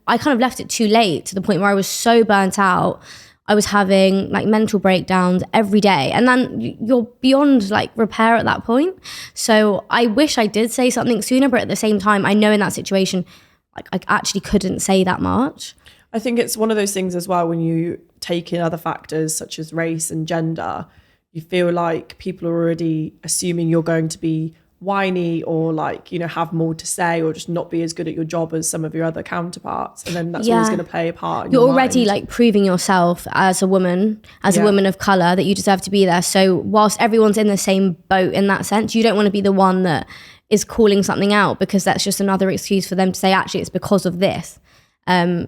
I kind of left it too late, to the point where I was so burnt out. I was having like mental breakdowns every day, and then you're beyond like repair at that point. So I wish I did say something sooner, but at the same time, I know in that situation, like I actually couldn't say that much. I think it's one of those things as well, when you take in other factors such as race and gender, you feel like people are already assuming you're going to be whiny or like, you know, have more to say or just not be as good at your job as some of your other counterparts, and then that's always going to play a part in you're your already mind. like proving yourself as a woman, a woman of color, that you deserve to be there. So whilst everyone's in the same boat in that sense, you don't want to be the one that is calling something out, because that's just another excuse for them to say, actually it's because of this.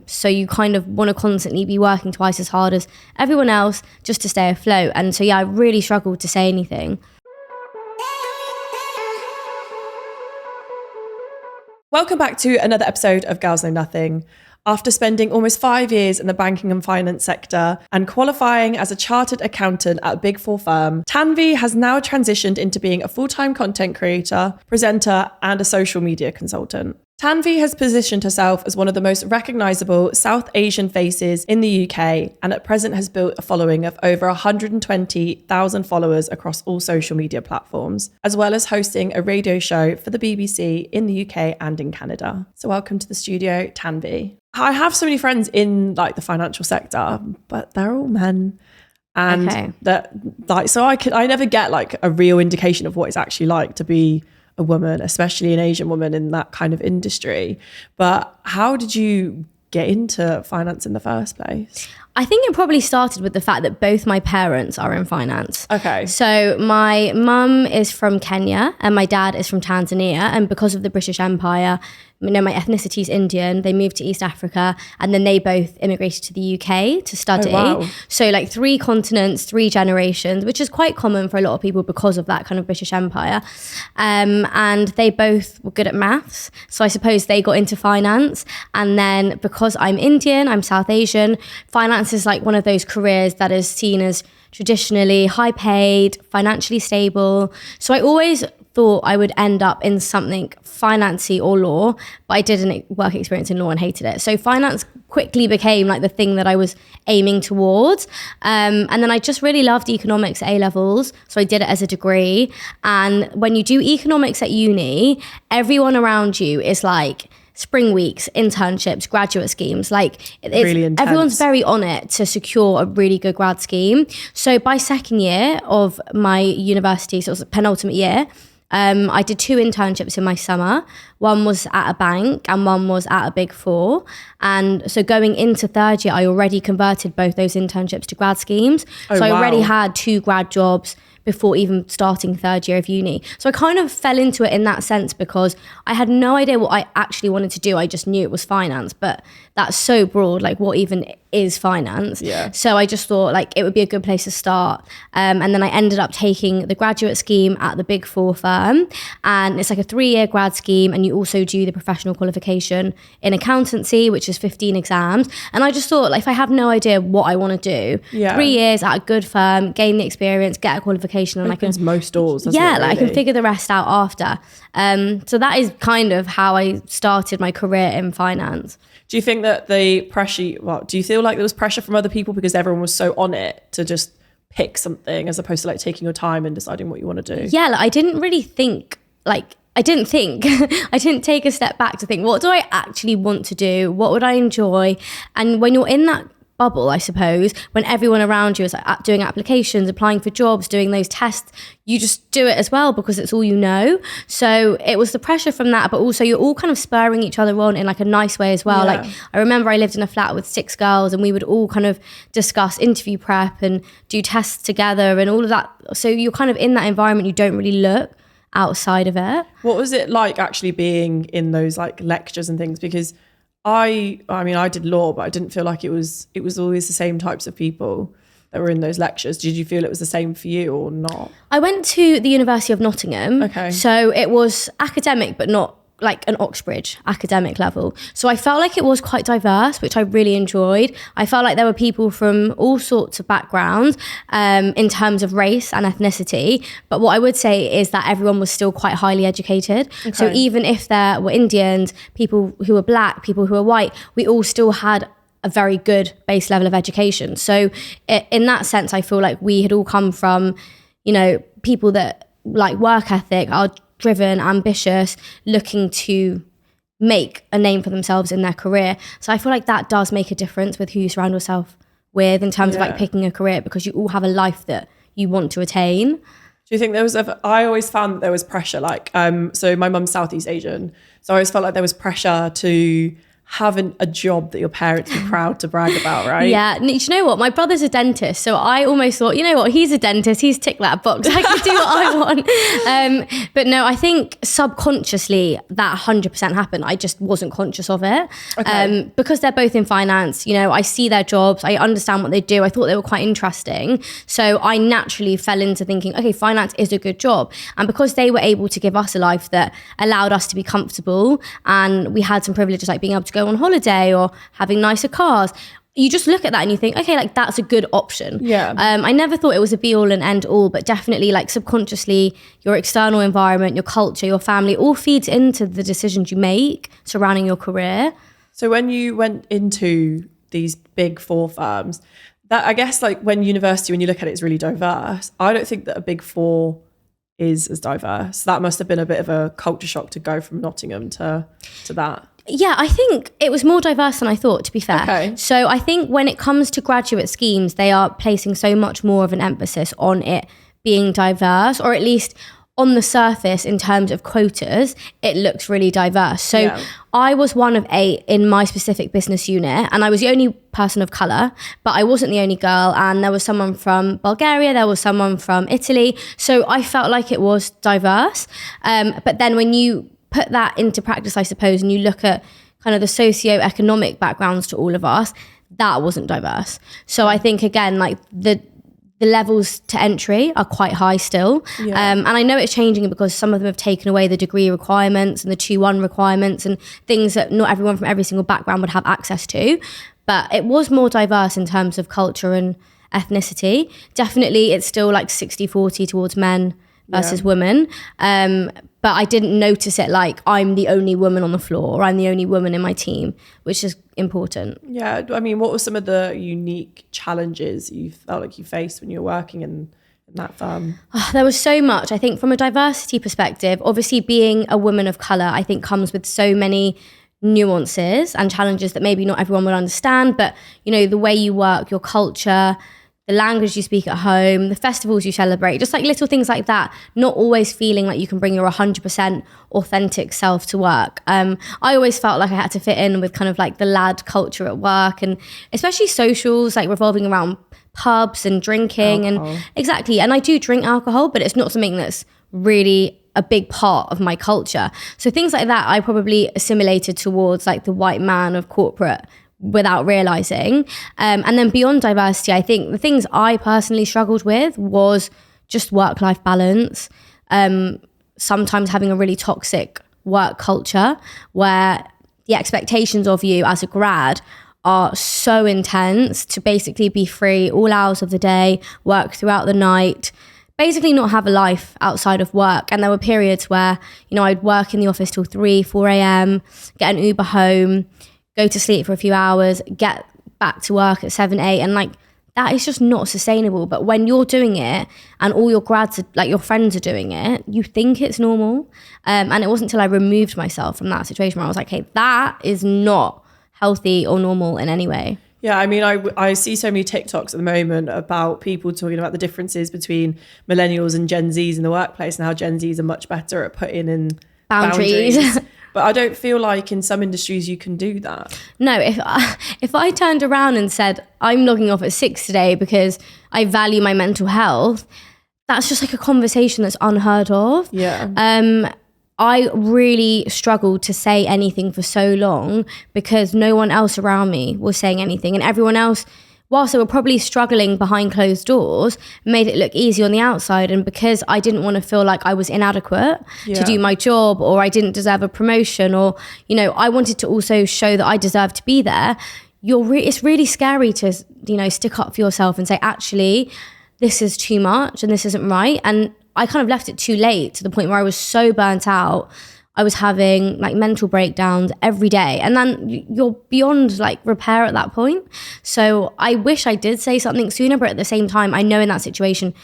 So you kind of want to constantly be working twice as hard as everyone else just to stay afloat. And so I really struggled to say anything. Welcome back to another episode of Girls Know Nothing. After spending almost 5 years in the banking and finance sector and qualifying as a chartered accountant at a Big Four firm, Tanvi has now transitioned into being a full-time content creator, presenter, and a social media consultant. Tanvi has positioned herself as one of the most recognisable South Asian faces in the UK, and at present has built a following of over 120,000 followers across all social media platforms, as well as hosting a radio show for the BBC in the UK and in Canada. So welcome to the studio, Tanvi. I have so many friends in like the financial sector, but they're all men. And that, like, so I never get like a real indication of what it's actually like to be a woman, especially an Asian woman in that kind of industry. But how did you get into finance in the first place? I think it probably started with the fact that both my parents are in finance. Okay. So my mum is from Kenya and my dad is from Tanzania. And because of the British Empire, you know, my ethnicity is Indian. They moved to East Africa and then they both immigrated to the UK to study. Oh, wow. So like 3 continents, 3 generations, which is quite common for a lot of people because of that kind of British Empire. And they both were good at maths. So I suppose they got into finance. And then because I'm Indian, I'm South Asian, finance is like one of those careers that is seen as traditionally high paid, financially stable. So I always thought I would end up in something financy or law, but I did an work experience in law and hated it. So finance quickly became like the thing that I was aiming towards. And then I just really loved economics at A-levels. So I did it as a degree. And when you do economics at uni, everyone around you is like spring weeks, internships, graduate schemes. Like really intense. Everyone's very on it to secure a really good grad scheme. So by second year of my university, so it was the penultimate year, I did 2 internships in my summer. One was at a bank and one was at a Big Four. And so going into third year, I already converted both those internships to grad schemes. So I already had 2 grad jobs before even starting third year of uni. So I kind of fell into it in that sense because I had no idea what I actually wanted to do. I just knew it was finance, but that's so broad, like what even is finance? Yeah. So I just thought like it would be a good place to start. And then I ended up taking the graduate scheme at the Big Four firm. And it's like a 3-year grad scheme. And you also do the professional qualification in accountancy, which is 15 exams. And I just thought like if I have no idea what I want to do, 3 years at a good firm, gain the experience, get a qualification, and opens most doors, doesn't yeah, it, like really? I can figure the rest out after. So that is kind of how I started my career in finance. Do you think that the pressure, do you feel like there was pressure from other people because everyone was so on it to just pick something as opposed to like taking your time and deciding what you want to do? Yeah, like I didn't really think, I didn't take a step back to think, what do I actually want to do? What would I enjoy? And when you're in that bubble, I suppose, when everyone around you is like doing applications, applying for jobs, doing those tests, you just do it as well because it's all you know. So it was the pressure from that, but also you're all kind of spurring each other on in like a nice way as well. Yeah. Like I remember I lived in a flat with 6 girls and we would all kind of discuss interview prep and do tests together and all of that. So you're kind of in that environment, you don't really look outside of it. What was it like actually being in those like lectures and things? Because I mean, I did law, but I didn't feel like it was always the same types of people that were in those lectures. Did you feel it was the same for you or not? I went to the University of Nottingham. Okay. So it was academic, but not like an Oxbridge academic level. So I felt like it was quite diverse, which I really enjoyed. I felt like there were people from all sorts of backgrounds in terms of race and ethnicity. But what I would say is that everyone was still quite highly educated. Okay. So even if there were Indians, people who were black, people who were white, we all still had a very good base level of education. So in that sense, I feel like we had all come from, you know, people that like work ethic, are driven, ambitious, looking to make a name for themselves in their career. So I feel like that does make a difference with who you surround yourself with in terms of like picking a career, because you all have a life that you want to attain. Do you think there was I always found that there was pressure, like, so my mum's Southeast Asian. So I always felt like there was pressure to having a job that your parents were proud to brag about, right? Yeah. Do you know what? My brother's a dentist. So I almost thought, you know what? He's a dentist. He's ticked that box. I can do what I want. But no, I think subconsciously that 100% happened. I just wasn't conscious of it. Okay. Because they're both in finance, you know, I see their jobs. I understand what they do. I thought they were quite interesting. So I naturally fell into thinking, okay, finance is a good job. And because they were able to give us a life that allowed us to be comfortable, and we had some privileges like being able to go on holiday or having nicer cars, you just look at that and you think, okay, like that's a good option. Yeah. I never thought it was a be all and end all, but definitely like subconsciously your external environment, your culture, your family all feeds into the decisions you make surrounding your career. So when you went into these big four firms, that I guess like when university, when you look at it, it's really diverse. I don't think that a big four is as diverse. That must have been a bit of a culture shock to go from Nottingham to that. Yeah, I think it was more diverse than I thought, to be fair. Okay. So I think when it comes to graduate schemes, they are placing so much more of an emphasis on it being diverse, or at least on the surface in terms of quotas, it looks really diverse. So I was one of 8 in my specific business unit, and I was the only person of colour, but I wasn't the only girl. And there was someone from Bulgaria, there was someone from Italy. So I felt like it was diverse. But then when you put that into practice, I suppose, and you look at kind of the socio-economic backgrounds to all of us, that wasn't diverse. So I think, again, like the levels to entry are quite high still. Yeah. And I know it's changing because some of them have taken away the degree requirements and the 2-1 requirements and things that not everyone from every single background would have access to. But it was more diverse in terms of culture and ethnicity. Definitely it's still like 60-40 towards men versus women. But I didn't notice it like I'm the only woman on the floor or I'm the only woman in my team, which is important. Yeah. I mean, what were some of the unique challenges you felt like you faced when you were working in that firm? There was so much. I think from a diversity perspective, obviously being a woman of colour, I think comes with so many nuances and challenges that maybe not everyone would understand. But, you know, the way you work, your culture, the language you speak at home, the festivals you celebrate, just like little things like that, not always feeling like you can bring your 100% authentic self to work. I always felt like I had to fit in with kind of like the lad culture at work, and especially socials like revolving around pubs and drinking. Alcohol. And exactly. And I do drink alcohol, but it's not something that's really a big part of my culture. So things like that, I probably assimilated towards like the white man of corporate without realizing. And then beyond diversity, I think the things I personally struggled with was just work-life balance. Sometimes having a really toxic work culture where the expectations of you as a grad are so intense to basically be free all hours of the day, work throughout the night, basically not have a life outside of work. And there were periods where, you know, I'd work in the office till 4 a.m, get an Uber home, go to sleep for a few hours, get back to work at 7, 8, and like that is just not sustainable. But when you're doing it and all your grads, like your friends are doing it, you think it's normal. And it wasn't until I removed myself from that situation where I was like, hey, that is not healthy or normal in any way. Yeah, I mean, I see so many TikToks at the moment about people talking about the differences between millennials and Gen Zs in the workplace and how Gen Zs are much better at putting in boundaries. But I don't feel like in some industries you can do that. No, if I turned around and said, I'm logging off at 6 today because I value my mental health, that's just like a conversation that's unheard of. Yeah. I really struggled to say anything for so long because no one else around me was saying anything, and everyone else whilst they were probably struggling behind closed doors, made it look easy on the outside. And because I didn't want to feel like I was inadequate to do my job, or I didn't deserve a promotion, or, you know, I wanted to also show that I deserved to be there. It's really scary to, you know, stick up for yourself and say, actually, this is too much and this isn't right. And I kind of left it too late, to the point where I was so burnt out. I was having like mental breakdowns every day, and then you're beyond like repair at that point. So I wish I did say something sooner, but at the same time, I know in that situation,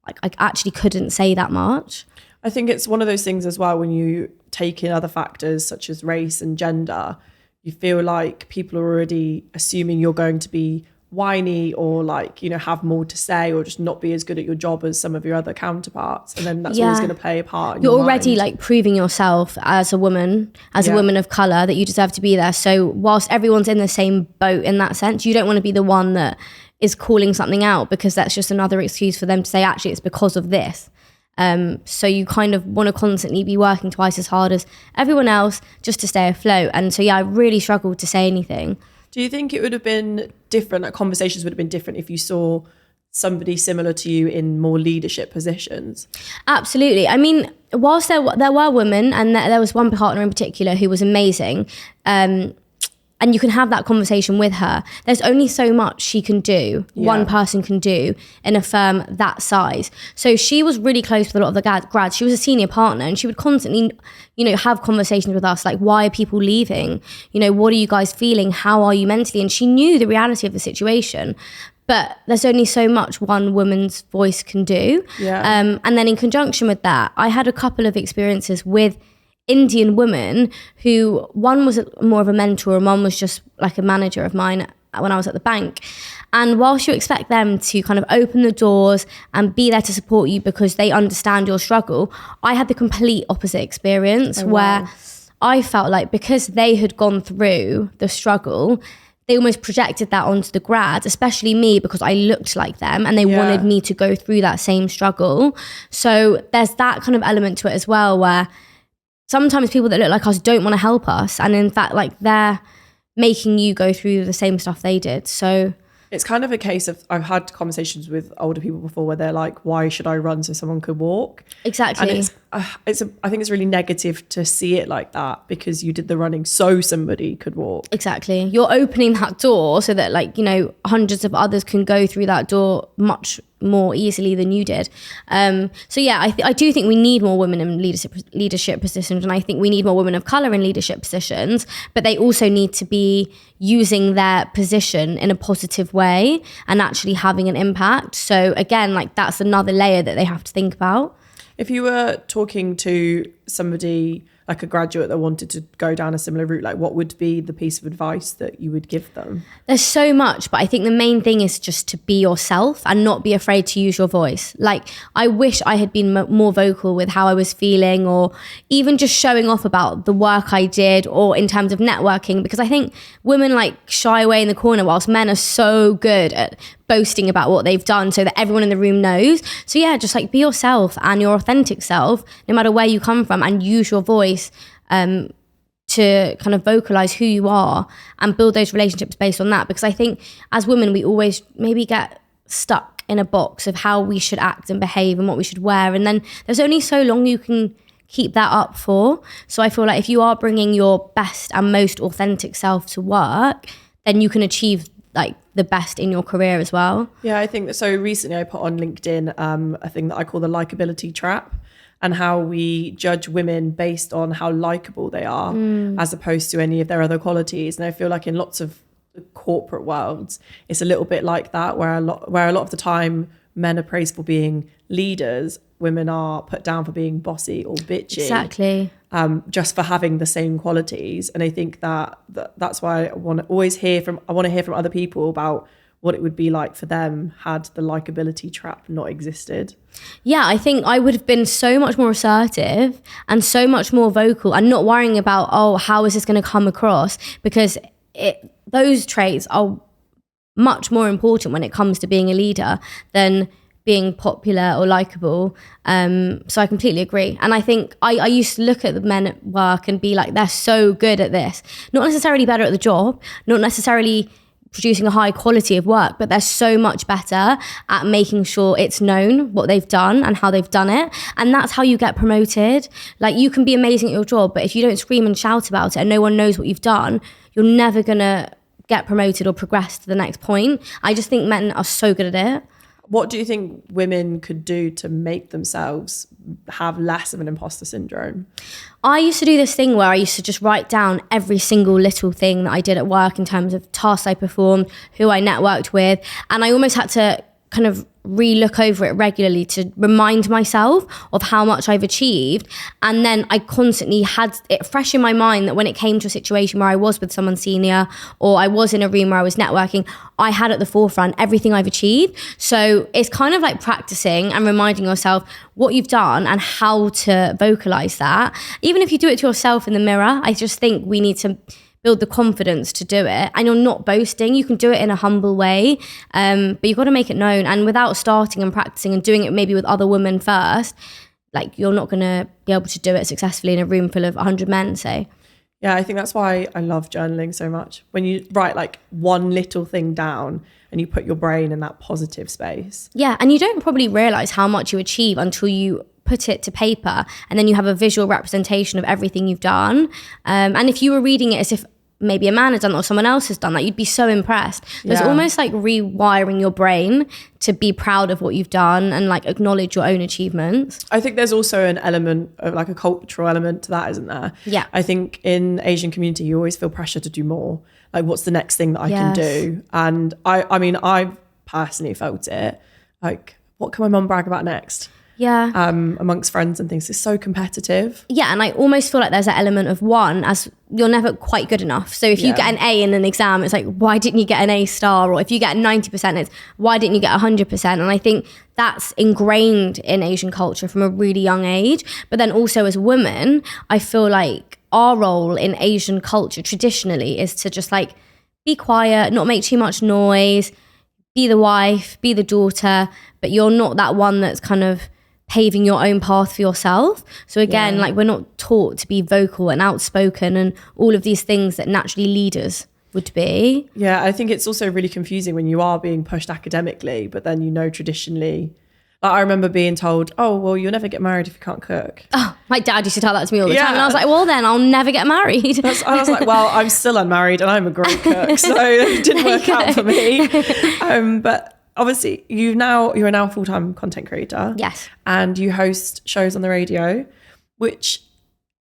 like, I actually couldn't say that much. I think it's one of those things as well, when you take in other factors such as race and gender, you feel like people are already assuming you're going to be whiny, or like, you know, have more to say, or just not be as good at your job as some of your other counterparts, and then that's always going to play a part in you're your already mind. like proving yourself as a woman, a woman of color, that you deserve to be there. So whilst everyone's in the same boat in that sense, you don't want to be the one that is calling something out, because that's just another excuse for them to say, actually, it's because of this. So you kind of want to constantly be working twice as hard as everyone else just to stay afloat. And so I really struggled to say anything. Do you think it would have been different, like conversations would have been different, if you saw somebody similar to you in more leadership positions? Absolutely. I mean, whilst there were women, and there was one partner in particular who was amazing, and you can have that conversation with her, there's only so much she can do, one person can do in a firm that size. So she was really close with a lot of the grads. She was a senior partner, and she would constantly, you know, have conversations with us like, why are people leaving? You know, what are you guys feeling? How are you mentally? And she knew the reality of the situation. But there's only so much one woman's voice can do. And then in conjunction with that, I had a couple of experiences with Indian women, who one was more of a mentor and one was just like a manager of mine when I was at the bank. And whilst you expect them to kind of open the doors and be there to support you because they understand your struggle, I had the complete opposite experience where I felt like, because they had gone through the struggle, they almost projected that onto the grads, especially me, because I looked like them, and they wanted me to go through that same struggle. So there's that kind of element to it as well, where sometimes people that look like us don't want to help us. And in fact, like, they're making you go through the same stuff they did. So it's kind of a case of, I've had conversations with older people before where they're like, why should I run so someone could walk? Exactly. And I think it's really negative to see it like that, because you did the running so somebody could walk. Exactly. You're opening that door so that, like, you know, hundreds of others can go through that door much more easily than you did. So yeah, I do think we need more women in leadership positions, and I think we need more women of color in leadership positions, but they also need to be using their position in a positive way and actually having an impact. So again, like, that's another layer that they have to think about. If you were talking to somebody like a graduate that wanted to go down a similar route, like, what would be the piece of advice that you would give them? There's so much, but I think the main thing is just to be yourself and not be afraid to use your voice. Like, I wish I had been more vocal with how I was feeling, or even just showing off about the work I did, or in terms of networking, because I think women like shy away in the corner, whilst men are so good at boasting about what they've done so that everyone in the room knows. So yeah, just like, be yourself and your authentic self, no matter where you come from, and use your voice to kind of vocalize who you are and build those relationships based on that. Because I think as women, we always maybe get stuck in a box of how we should act and behave and what we should wear. And then there's only so long you can keep that up for. So I feel like if you are bringing your best and most authentic self to work, then you can achieve like the best in your career as well. Yeah, I think that. So recently I put on LinkedIn a thing that I call the likability trap, and how we judge women based on how likable they are as opposed to any of their other qualities. And I feel like in lots of corporate worlds, it's a little bit like that, where a lot of the time men are praised for being leaders, women are put down for being bossy or bitchy. Exactly. Just for having the same qualities. And I think that's why I want to hear from other people about what it would be like for them had the likability trap not existed. Yeah, I think I would have been so much more assertive and so much more vocal, and not worrying about, oh, how is this going to come across? Because those traits are much more important when it comes to being a leader than being popular or likable. So I completely agree. And I think I used to look at the men at work and be like, they're so good at this. Not necessarily better at the job, not necessarily producing a high quality of work, but they're so much better at making sure it's known what they've done and how they've done it. And that's how you get promoted. Like, you can be amazing at your job, but if you don't scream and shout about it and no one knows what you've done, you're never gonna get promoted or progress to the next point. I just think men are so good at it. What do you think women could do to make themselves have less of an imposter syndrome? I used to do this thing where I used to just write down every single little thing that I did at work in terms of tasks I performed, who I networked with. And I almost had to kind of re-look over it regularly to remind myself of how much I've achieved. And then I constantly had it fresh in my mind that when it came to a situation where I was with someone senior or I was in a room where I was networking, I had at the forefront everything I've achieved. So it's kind of like practicing and reminding yourself what you've done and how to vocalize that. Even if you do it to yourself in the mirror, I just think we need to build the confidence to do it. And you're not boasting. You can do it in a humble way, but you've got to make it known. And without starting and practicing and doing it maybe with other women first, like, you're not going to be able to do it successfully in a room full of 100 men, say. Yeah, I think that's why I love journaling so much. When you write like one little thing down and you put your brain in that positive space. Yeah, and you don't probably realize how much you achieve until you put it to paper and then you have a visual representation of everything you've done. And if you were reading it as if maybe a man has done or someone else has done that, you'd be so impressed. It's almost like rewiring your brain to be proud of what you've done and like acknowledge your own achievements. I think there's also an element of like a cultural element to that, isn't there? Yeah. I think in Asian community, you always feel pressure to do more. Like, what's the next thing that I can do? And I mean, I've personally felt it. Like, what can my mum brag about next? Yeah. Amongst friends and things. It's so competitive. Yeah, and I almost feel like there's an element of one, as you're never quite good enough. So if you get an A in an exam, it's like, why didn't you get an A star? Or if you get 90%, it's why didn't you get 100%? And I think that's ingrained in Asian culture from a really young age. But then also as women, I feel like our role in Asian culture traditionally is to just like be quiet, not make too much noise, be the wife, be the daughter, but you're not that one that's kind of paving your own path for yourself. So again, like, we're not taught to be vocal and outspoken and all of these things that naturally leaders would be. Yeah, I think it's also really confusing when you are being pushed academically, but then, you know, traditionally, like, I remember being told, oh, well, you'll never get married if you can't cook. Oh, my dad used to tell that to me all the time. And I was like, well, then I'll never get married. I was like, well, I'm still unmarried and I'm a great cook. So it didn't work out for me. But obviously, you're now a full-time content creator. Yes. And you host shows on the radio, which,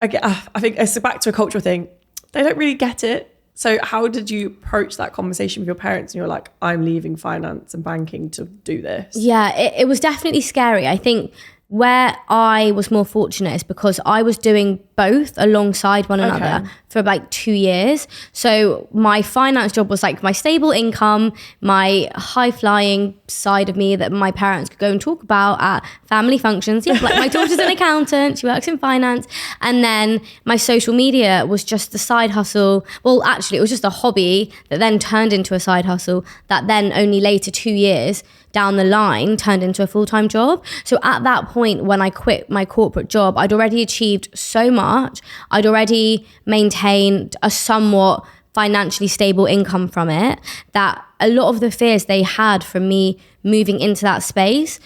again, I think it's back to a cultural thing. They don't really get it. So how did you approach that conversation with your parents? And you're like, I'm leaving finance and banking to do this. Yeah, it was definitely scary. I think where I was more fortunate is because I was doing both alongside one another for like 2 years. So my finance job was like my stable income, my high flying side of me that my parents could go and talk about at family functions. Yeah, like, my daughter's an accountant, she works in finance. And then my social media was just the side hustle. Well, actually, it was just a hobby that then turned into a side hustle that then only later 2 years down the line turned into a full-time job. So at that point, when I quit my corporate job, I'd already achieved so much. I'd already maintained a somewhat financially stable income from it, that a lot of the fears they had from me moving into that space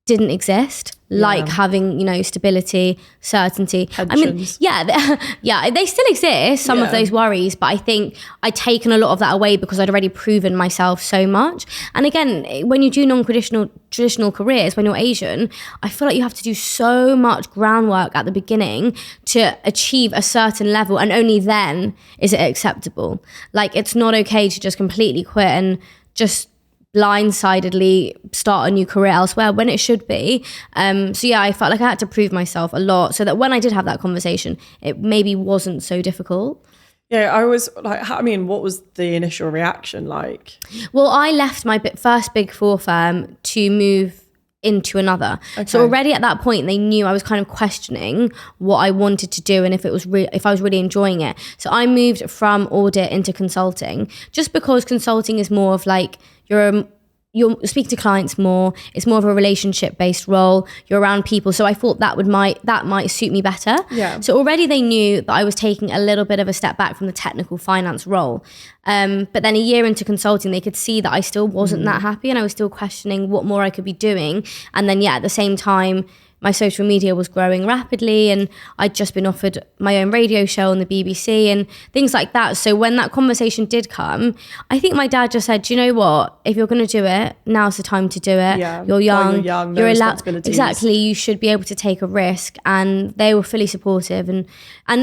didn't exist. Like having, you know, stability, certainty. Pensions. I mean, yeah, they still exist, some of those worries, but I think I'd taken a lot of that away because I'd already proven myself so much. And again, when you do traditional careers, when you're Asian, I feel like you have to do so much groundwork at the beginning to achieve a certain level, and only then is it acceptable. Like, it's not okay to just completely quit and just blindsidedly start a new career elsewhere when it should be. So yeah, I felt like I had to prove myself a lot so that when I did have that conversation, it maybe wasn't so difficult. Yeah, I was like, I mean, what was the initial reaction like? Well, I left my first Big Four firm to move into another. So already at that point, they knew I was kind of questioning what I wanted to do and if I was really enjoying it. So I moved from audit into consulting, just because consulting is more of like, you're you're speaking to clients more. It's more of a relationship-based role. You're around people. So I thought that might suit me better. Yeah. So already they knew that I was taking a little bit of a step back from the technical finance role. But then a year into consulting, they could see that I still wasn't that happy, and I was still questioning what more I could be doing. And then, at the same time, my social media was growing rapidly, and I'd just been offered my own radio show on the BBC and things like that. So when that conversation did come, I think my dad just said, do you know what? If you're going to do it, now's the time to do it. Yeah. You're young. No you're responsibilities. Exactly. You should be able to take a risk. And they were fully supportive. And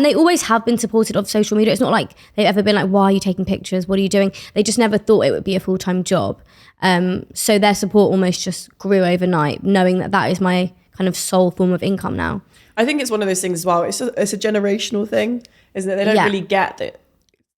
they always have been supportive of social media. It's not like they've ever been like, why are you taking pictures? What are you doing? They just never thought it would be a full-time job. So their support almost just grew overnight, knowing that is my kind of sole form of income now. I think it's one of those things as well. It's a generational thing, isn't it? They don't really get that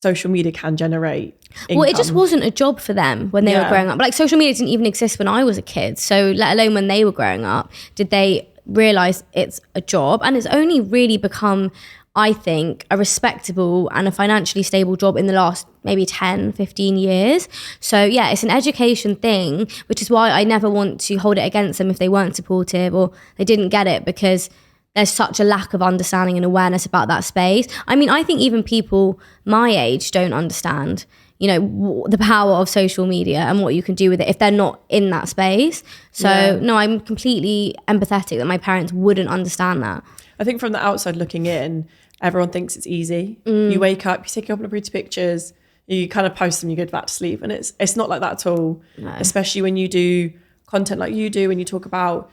social media can generate income. Well, it just wasn't a job for them when they were growing up. Like, social media didn't even exist when I was a kid. So let alone when they were growing up, did they realize it's a job. And it's only really become, I think, a respectable and a financially stable job in the last maybe 10, 15 years. So it's an education thing, which is why I never want to hold it against them if they weren't supportive or they didn't get it, because there's such a lack of understanding and awareness about that space. I mean, I think even people my age don't understand, the power of social media and what you can do with it if they're not in that space. So no, I'm completely empathetic that my parents wouldn't understand that. I think from the outside looking in, everyone thinks it's easy. You wake up, you take a couple of pretty pictures, you kind of post them, you go back to sleep. And it's not like that at all, especially when you do content like you do, and you talk about,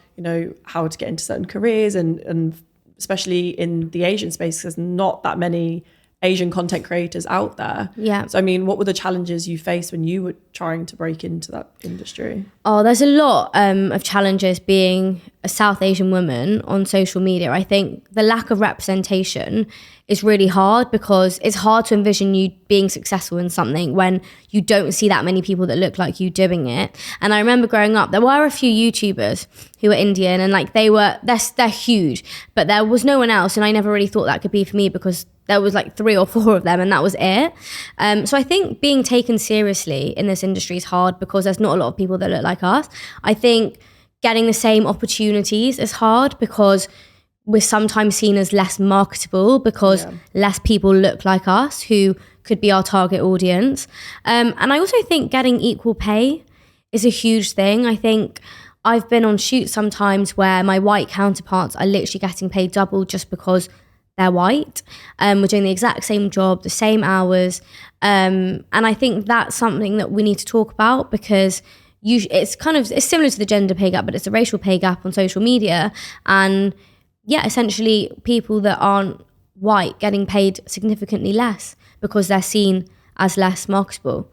how to get into certain careers and especially in the Asian space, there's not that many Asian content creators out there. Yeah. So, I mean, what were the challenges you faced when you were trying to break into that industry? Oh, there's a lot of challenges being a South Asian woman on social media. I think the lack of representation is really hard, because it's hard to envision you being successful in something when you don't see that many people that look like you doing it. And I remember growing up, there were a few YouTubers who were Indian, and like they're huge, but there was no one else. And I never really thought that could be for me, because there was like 3 or 4 of them, and that was it. So I think being taken seriously in this industry is hard, because there's not a lot of people that look like us. I think getting the same opportunities is hard, because we're sometimes seen as less marketable, because less people look like us who could be our target audience. And I also think getting equal pay is a huge thing. I think I've been on shoots sometimes where my white counterparts are literally getting paid double just because they're white. We're doing the exact same job, the same hours. And I think that's something that we need to talk about, because it's similar to the gender pay gap, but it's a racial pay gap on social media. And essentially people that aren't white getting paid significantly less because they're seen as less marketable.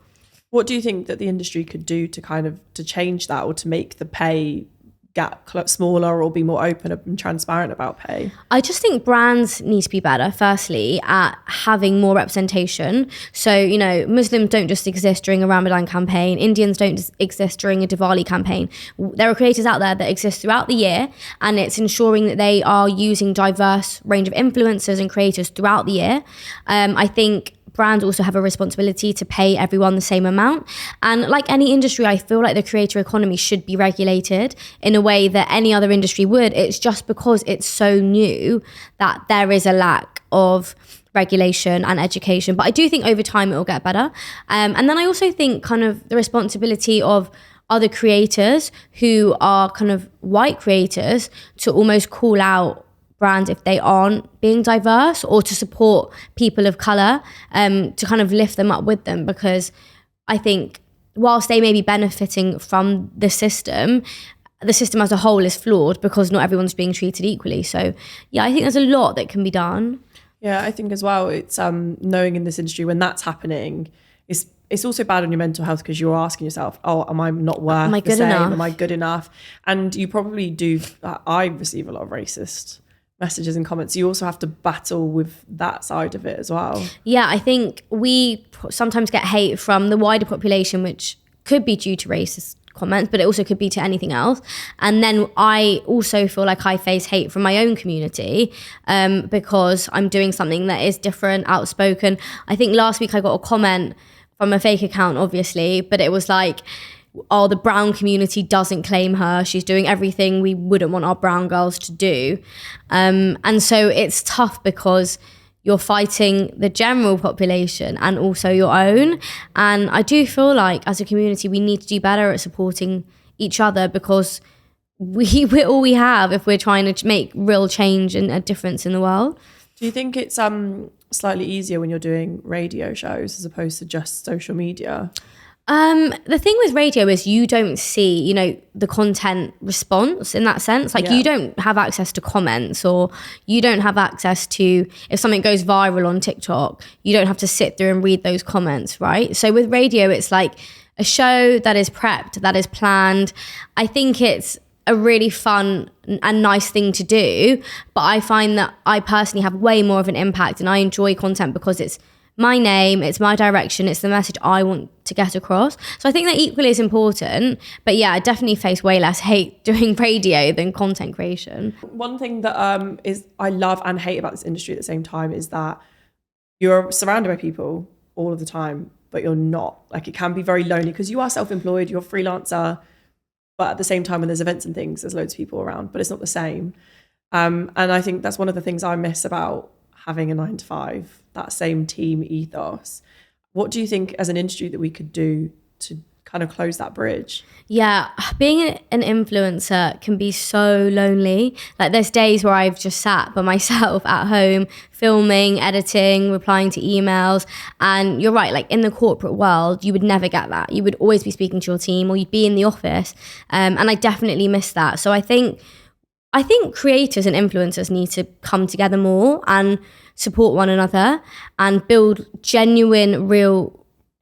What do you think that the industry could do to change that, or to make the pay gap smaller, or be more open and transparent about pay? I just think brands need to be better, firstly, at having more representation. So, Muslims don't just exist during a Ramadan campaign. Indians don't just exist during a Diwali campaign. There are creators out there that exist throughout the year, and it's ensuring that they are using diverse range of influencers and creators throughout the year. I think brands also have a responsibility to pay everyone the same amount. And like any industry, I feel like the creator economy should be regulated in a way that any other industry would. It's just because it's so new that there is a lack of regulation and education. But I do think over time it will get better. And then I also think kind of the responsibility of other creators who are kind of white creators to almost call out brands if they aren't being diverse, or to support people of colour, to kind of lift them up with them. Because I think whilst they may be benefiting from the system as a whole is flawed, because not everyone's being treated equally. So I think there's a lot that can be done. Yeah, I think as well, it's knowing in this industry when that's happening, it's also bad on your mental health, because you're asking yourself, am I not worth the same? Am I good enough? And you probably do. I receive a lot of racist messages and comments. You also have to battle with that side of it as well. Yeah, I think we sometimes get hate from the wider population, which could be due to racist comments, but it also could be to anything else. And then I also feel like I face hate from my own community, because I'm doing something that is different, outspoken. I think last week I got a comment from a fake account, obviously, but it was like, oh, the brown community doesn't claim her, she's doing everything we wouldn't want our brown girls to do. And so it's tough because you're fighting the general population and also your own. And I do feel like as a community, we need to do better at supporting each other, because we're all we have if we're trying to make real change and a difference in the world. Do you think it's slightly easier when you're doing radio shows as opposed to just social media? The thing with radio is you don't see, you know, the content response in that sense. Like you don't have access to comments, or you don't have access to, if something goes viral on TikTok, you don't have to sit through and read those comments, right? So with radio, it's like a show that is prepped, that is planned. I think it's a really fun and nice thing to do, but I find that I personally have way more of an impact, and I enjoy content because it's my name, it's my direction, it's the message I want to get across. So I think that equally is important. But yeah, I definitely face way less hate doing radio than content creation. One thing that is I love and hate about this industry at the same time is that you're surrounded by people all of the time, but you're not. Like, it can be very lonely because you are self-employed, you're a freelancer, but at the same time when there's events and things, there's loads of people around, but it's not the same. And I think that's one of the things I miss about having a 9-to-5, that same team ethos. What do you think as an industry that we could do to kind of close that bridge? Yeah, being an influencer can be so lonely. Like, there's days where I've just sat by myself at home, filming, editing, replying to emails. And you're right, like in the corporate world, you would never get that. You would always be speaking to your team, or you'd be in the office. And I definitely miss that. So I think creators and influencers need to come together more and support one another and build genuine, real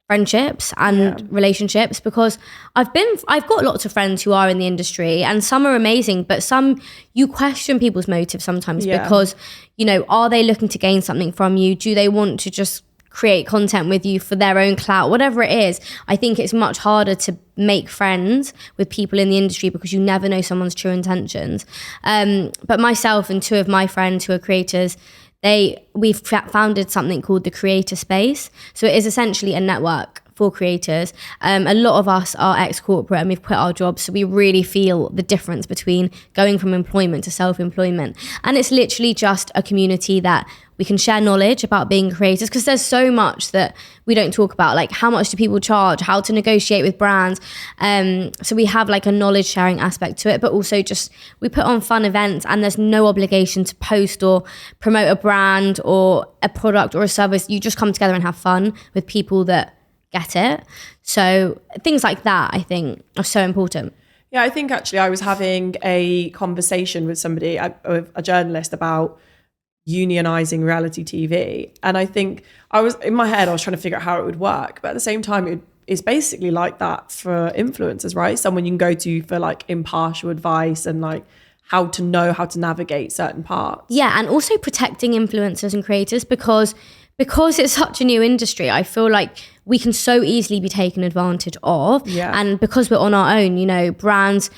friendships and relationships, because I've got lots of friends who are in the industry, and some are amazing, but some you question people's motives sometimes because, you know, are they looking to gain something from you? Do they want to just create content with you for their own clout? Whatever it is, I think it's much harder to make friends with people in the industry because you never know someone's true intentions. But myself and two of my friends who are creators, we've founded something called the Creator Space. So it is essentially a network for creators. A lot of us are ex-corporate and we've quit our jobs, so we really feel the difference between going from employment to self-employment. And it's literally just a community that we can share knowledge about being creators, because there's so much that we don't talk about, like how much do people charge, how to negotiate with brands. So we have like a knowledge sharing aspect to it, but also just we put on fun events, and there's no obligation to post or promote a brand or a product or a service. You just come together and have fun with people that get it. So things like that, I think, are so important. Yeah, I think actually I was having a conversation with somebody, a journalist, about unionizing reality TV. And I think I was trying to figure out how it would work. But at the same time, it's basically like that for influencers, right? Someone you can go to for like impartial advice and like how to navigate certain parts. Yeah, and also protecting influencers and creators, because it's such a new industry, I feel like we can so easily be taken advantage of. Yeah. And because we're on our own, you know, brands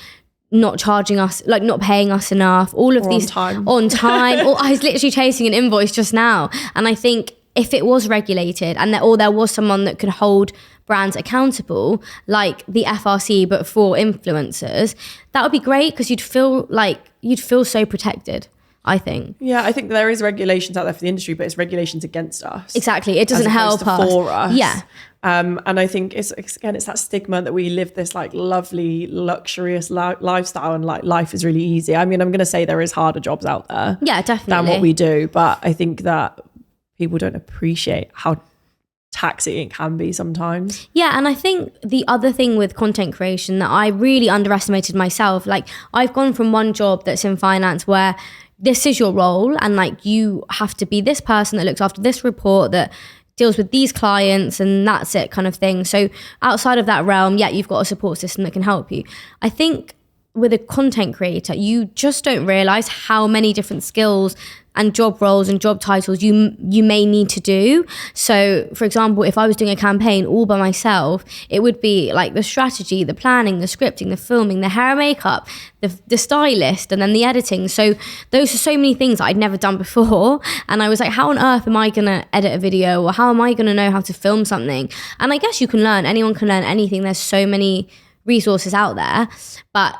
not charging us, like not paying us enough, all of these on time. Or I was literally chasing an invoice just now. And I think if it was regulated and there was someone that could hold brands accountable, like the FRC, but for influencers, that would be great, because you'd feel so protected, I think. Yeah, I think there is regulations out there for the industry, but it's regulations against us. Exactly. It doesn't help us. For us. Yeah. And I think it's that stigma that we live this like lovely, luxurious lifestyle, and like life is really easy. I mean, I'm going to say there is harder jobs out there. Yeah, definitely. Than what we do. But I think that people don't appreciate how taxing it can be sometimes. Yeah, and I think the other thing with content creation that I really underestimated myself, like I've gone from one job that's in finance where this is your role, and like you have to be this person that looks after this report, that deals with these clients, and that's it kind of thing. So outside of that realm, yeah, you've got a support system that can help you. I think with a content creator, you just don't realize how many different skills and job roles and job titles you may need to do. So for example, if I was doing a campaign all by myself, it would be like the strategy, the planning, the scripting, the filming, the hair and makeup, the stylist, and then the editing. So those are so many things that I'd never done before. And I was like, how on earth am I gonna edit a video, or how am I gonna know how to film something? And I guess you can learn, anyone can learn anything. There's so many resources out there, but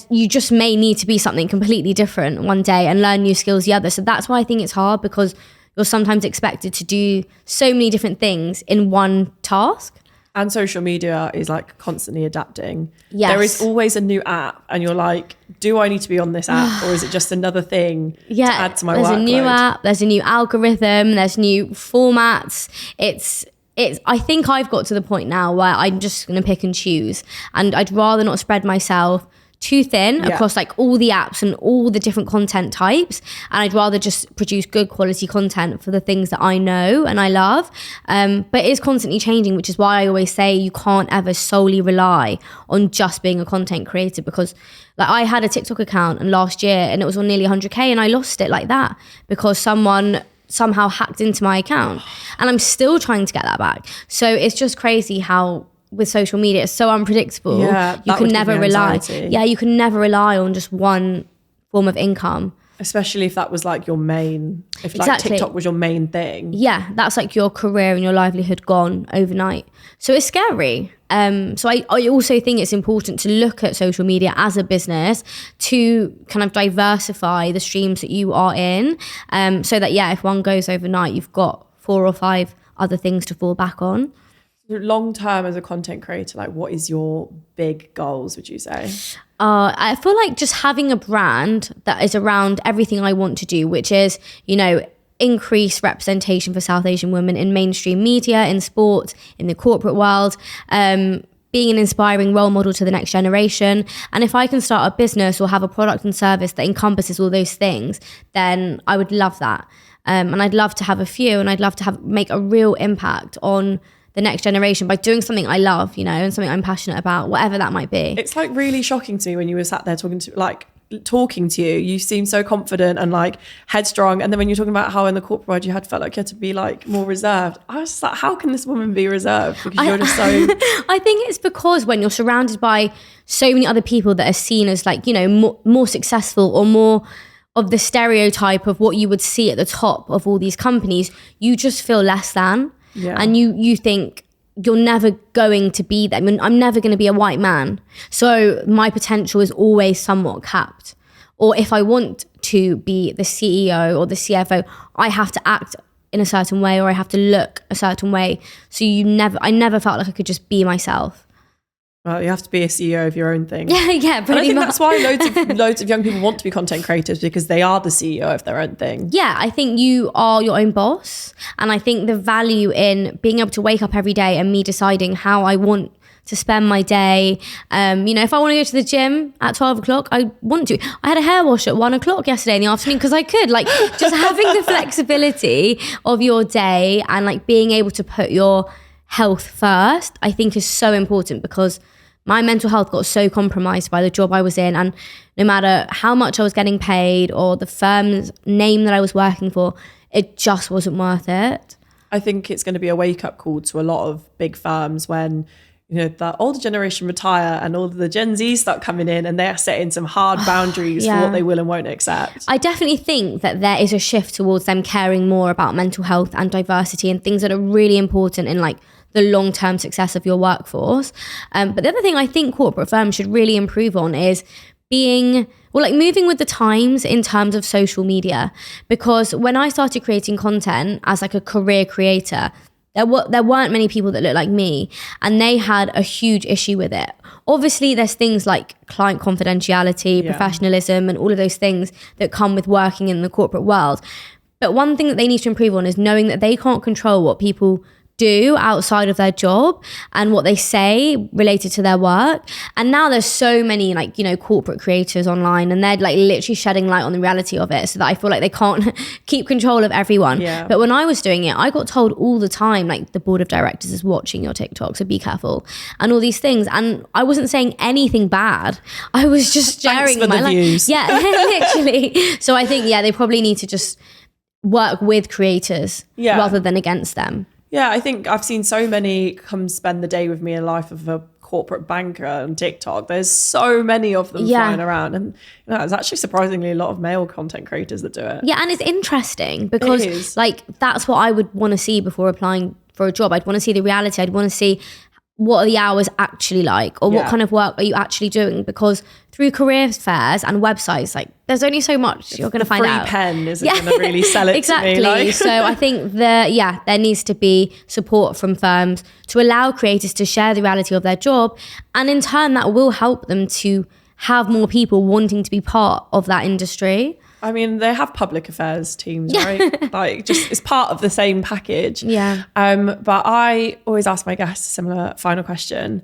you just may need to be something completely different one day and learn new skills the other. So that's why I think it's hard, because you're sometimes expected to do so many different things in one task. And social media is like constantly adapting. Yes. There is always a new app and you're like, do I need to be on this app, or is it just another thing to add to my workload? There's a new app, there's a new algorithm, there's new formats. I think I've got to the point now where I'm just going to pick and choose, and I'd rather not spread myself too thin across like all the apps and all the different content types, and I'd rather just produce good quality content for the things that I know and I love. But it is constantly changing, which is why I always say you can't ever solely rely on just being a content creator, because like I had a TikTok account and last year and it was on nearly 100k and I lost it like that because someone somehow hacked into my account, and I'm still trying to get that back. So it's just crazy how with social media it's so unpredictable. You can never rely you can never rely on just one form of income, especially if that was like your main, if like TikTok was your main thing. Yeah, that's like your career and your livelihood gone overnight. So it's scary. So I also think it's important to look at social media as a business to kind of diversify the streams that you are in, so that if one goes overnight, you've got 4 or 5 other things to fall back on. Long term as a content creator, like what is your big goals, would you say? I feel like just having a brand that is around everything I want to do, which is, increase representation for South Asian women in mainstream media, in sport, in the corporate world, being an inspiring role model to the next generation. And if I can start a business or have a product and service that encompasses all those things, then I would love that. And I'd love to have a few, and I'd love to make a real impact on the next generation by doing something I love, and something I'm passionate about, whatever that might be. It's like really shocking to me when you were sat there talking to you. You seemed so confident and like headstrong. And then when you're talking about how in the corporate world you felt like you had to be like more reserved, I was just like, how can this woman be reserved? Because you're just so... I think it's because when you're surrounded by so many other people that are seen as like, more successful or more of the stereotype of what you would see at the top of all these companies, you just feel less than. Yeah. And you think you're never going to be them. I'm never going to be a white man. So my potential is always somewhat capped. Or if I want to be the CEO or the CFO, I have to act in a certain way, or I have to look a certain way. So I never felt like I could just be myself. Well, you have to be a CEO of your own thing. Yeah, pretty much. And I think that's why loads of young people want to be content creators, because they are the CEO of their own thing. Yeah, I think you are your own boss. And I think the value in being able to wake up every day and me deciding how I want to spend my day. If I want to go to the gym at 12 o'clock, I want to. I had a hair wash at 1 o'clock yesterday in the afternoon because I could. Like, just having the flexibility of your day and like being able to put your health first, I think is so important, because my mental health got so compromised by the job I was in, and no matter how much I was getting paid or the firm's name that I was working for, it just wasn't worth it. I think it's going to be a wake-up call to a lot of big firms when the older generation retire and all of the Gen Z start coming in, and they're setting some hard boundaries for what they will and won't accept. I definitely think that there is a shift towards them caring more about mental health and diversity and things that are really important in like the long-term success of your workforce. But the other thing I think corporate firms should really improve on is moving with the times in terms of social media. Because when I started creating content as like a career creator, there weren't many people that looked like me, and they had a huge issue with it. Obviously, there's things like client confidentiality, professionalism, and all of those things that come with working in the corporate world. But one thing that they need to improve on is knowing that they can't control what people do outside of their job and what they say related to their work. And now there's so many corporate creators online, and they're like literally shedding light on the reality of it, so that I feel like they can't keep control of everyone. But when I was doing it, I got told all the time, like, the board of directors is watching your TikTok, so be careful, and all these things. And I wasn't saying anything bad. I was just sharing my life. Yeah, literally. So I think, they probably need to just work with creators rather than against them. Yeah, I think I've seen so many come spend the day with me in the life of a corporate banker on TikTok. There's so many of them flying around, and there's actually surprisingly a lot of male content creators that do it. Yeah, and it's interesting because that's what I would want to see before applying for a job. I'd want to see the reality. I'd want to see what are the hours actually like, or what Yeah. kind of work are you actually doing? Because through career fairs and websites, like there's only so much you're going to find free out. pen isn't going to really sell it Exactly. to me. Like. So I think there needs to be support from firms to allow creators to share the reality of their job, and in turn that will help them to have more people wanting to be part of that industry. I mean, they have public affairs teams, right? Like, just it's part of the same package. Yeah. But I always ask my guests a similar final question.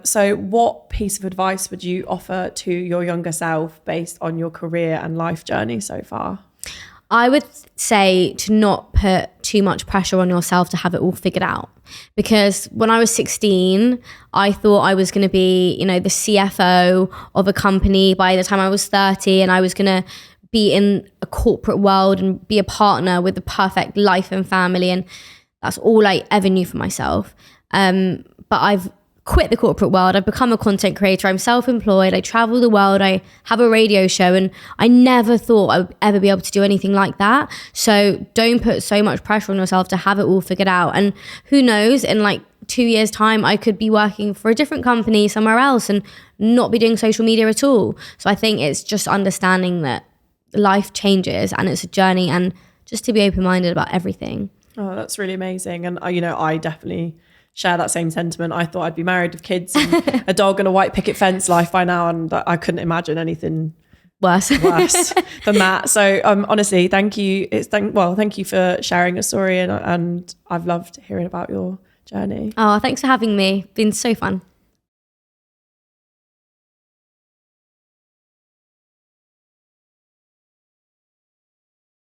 So what piece of advice would you offer to your younger self based on your career and life journey so far? I would say to not put too much pressure on yourself to have it all figured out. Because when I was 16, I thought I was going to be, the CFO of a company by the time I was 30, and I was going to be in a corporate world and be a partner with the perfect life and family. And that's all I ever knew for myself. But I've quit the corporate world. I've become a content creator. I'm self-employed. I travel the world. I have a radio show, and I never thought I would ever be able to do anything like that. So don't put so much pressure on yourself to have it all figured out. And who knows, in like 2 years' time, I could be working for a different company somewhere else and not be doing social media at all. So I think it's just understanding that life changes and it's a journey, and just to be open-minded about everything. Oh, that's really amazing. And I definitely share that same sentiment. I thought I'd be married with kids and a dog and a white picket fence life by now, and I couldn't imagine anything worse than that. So honestly, thank you. Thank you for sharing your story, and I've loved hearing about your journey. Oh, thanks for having me. Been so fun.